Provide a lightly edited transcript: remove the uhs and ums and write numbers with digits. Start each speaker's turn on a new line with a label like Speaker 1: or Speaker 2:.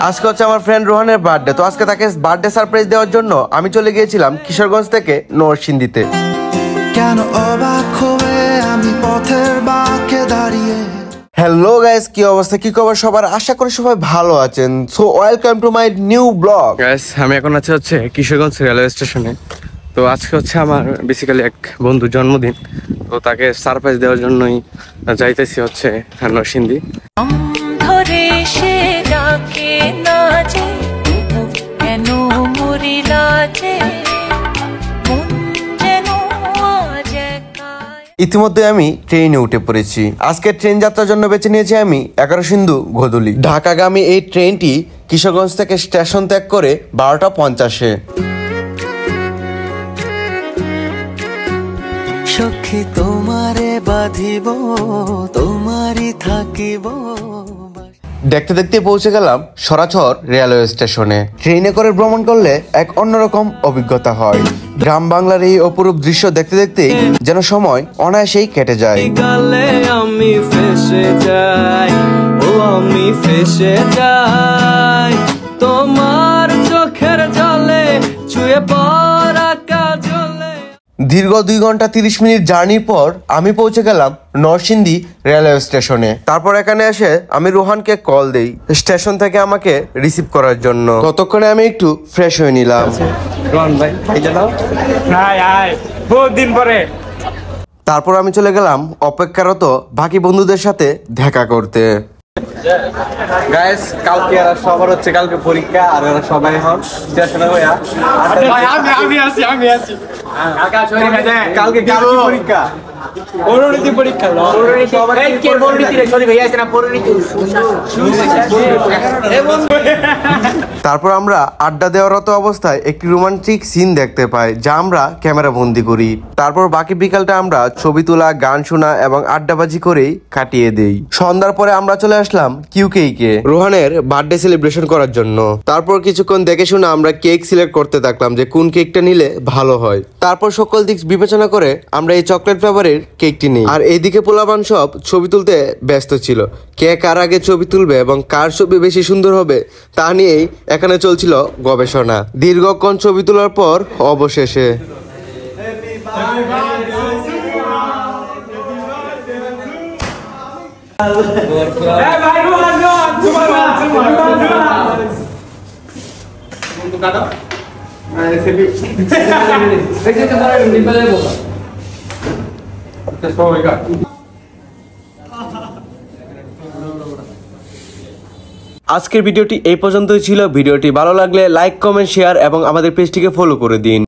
Speaker 1: আজকে হচ্ছে আমার ফ্রেন্ড রোহানের বার্থডে, তো আজকে তাকে বার্থডে সারপ্রাইজ দেওয়ার জন্য আমি চলে গিয়েছিলাম কিশোরগঞ্জ থেকে নরসিংদীতে। কেন অবাক হয়ে আমি পথের বাঁকে দাঁড়িয়ে। হ্যালো গাইস, কি অবস্থা, কি খবর সবার? আশা করি সবাই ভালো আছেন। So welcome to my new blog.
Speaker 2: Guys, আমি এখন আছি হচ্ছে কিশোরগঞ্জ রেলওয়ে স্টেশনে। তো আজকে হচ্ছে আমার বেসিক্যালি এক বন্ধুর জন্মদিন, তো তাকে সারপ্রাইজ দেওয়ার জন্যই যাইতেছি হচ্ছে নরসিংদী।
Speaker 1: ইতিমধ্যে আমি ট্রেনে উঠে পড়েছি। আজকে ট্রেন যাত্রার জন্য বেছে নিয়েছি আমি 11 সিন্ধু গদুলি। ঢাকাগামী এই ট্রেনটি কিশোরগঞ্জ থেকে স্টেশন ত্যাগ করে 12:50-এ। সখী তোমারে বাঁধিব, তোমারই থাকিব। দেখতে দেখতে পৌঁছে গেলাম সরাছর রেলওয়ে স্টেশনে। ট্রেনে করে ভ্রমণ করলে এক অন্যরকম অভিজ্ঞতা হয়। গ্রাম বাংলার এই অপরূপ দৃশ্য দেখতে দেখতে যেন সময় অনায়াসেই কেটে যায়।
Speaker 3: আমি ফেসে যাই, ও আমি ফেসে যাই, তোমার চোখের জলে ছুঁয়ে পড়া কাজলে।
Speaker 1: দীর্ঘ 2 ঘন্টা 30 মিনিট জার্নির পর আমি পৌঁছে গেলাম নরসিংদী রেলওয়ে স্টেশনে। তারপর এখানে এসে আমি রোহানকে কল দেই স্টেশন থেকে আমাকে রিসিভ করার জন্য। ততক্ষণে আমি একটু ফ্রেশ হয়ে নিলাম। তারপর আমি চলে গেলাম অপেক্ষারত বাকি বন্ধুদের সাথে দেখা করতে।
Speaker 2: গাইস, কালকে এরা সবার হচ্ছে কালকে পরীক্ষা, আর এরা সবাই হন স্টেশনে হইয়া। আমি আছি কালকে পরীক্ষা, পরিণতি পরীক্ষা।
Speaker 1: তারপর আমরা আড্ডা দেওয়ারত অবস্থায় একটি রোমান্টিক সিন দেখতে পাই, যা আমরা ক্যামেরা বন্দি করি। তারপর বাকি বিকালটা আমরা ছবি তোলা, গান শোনা এবং আড্ডাবাজি করেই কাটিয়ে দেই। সন্ধ্যার পরে আমরা চলে আসলাম কিউকেইকে রোহানের বার্থডে সেলিব্রেশন করার জন্য। তারপর কিছুক্ষণ দেখে শুনে আমরা কেক সিলেক্ট করতে থাকলাম যে কোন কেকটা নিলে ভালো হয়। তারপর সকল দিক বিবেচনা করে আমরা এই চকলেট ফ্লেভারের কেকটি নেই। আর এইদিকে পোলাপান সব ছবি তুলতে ব্যস্ত ছিল। কে কার আগে ছবি তুলবে এবং কার ছবি বেশি সুন্দর হবে তা নিয়েই এখানে চলছিল গবেষণা। দীর্ঘক্ষণ ছবি তোলার পর অবশেষে আজকের ভিডিওটি এই পর্যন্তই ছিল। ভিডিওটি ভালো লাগলে লাইক, কমেন্ট, শেয়ার এবং আমাদের পেজটিকে ফলো করে দিন।